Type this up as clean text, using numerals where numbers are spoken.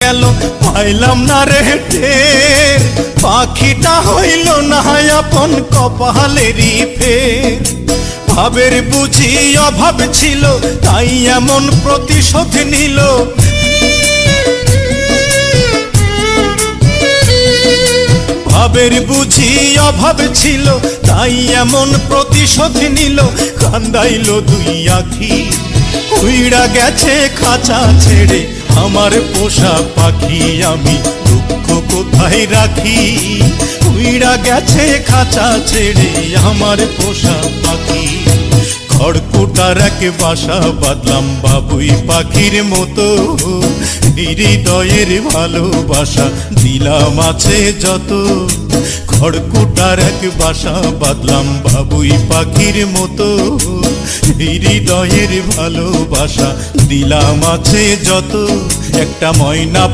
গেল পাইলাম না রে টের, পাখিটা হইল না আপন কপালেরই ফের। ভাবের বুঝি অভাব ছিল তাই এমন প্রতিশোধ নিল, ভাবের বুঝি অভাব ছিল তাই এমন প্রতিশোধ নিল। কান্দাইল দুই আখি উইড়া গেছে খাঁচা ছেড়ে আমার পোষা পাখি, আমি দুঃখ কোথায় রাখি। উইড়া গেছে খাঁচা ছেড়ে আমার পোষা পাখি। খড়কুটার এক বাসা বাঁধলাম বাবুই পাখির মতো, হৃদয়ের ভালোবাসা দিলাম আছে যত। খড়কুটার এক বাসা বাঁধলাম বাবুই পাখির মতো, হৃদয়ের ভালোবাসা দিলাম আছে যত। একটা ময়না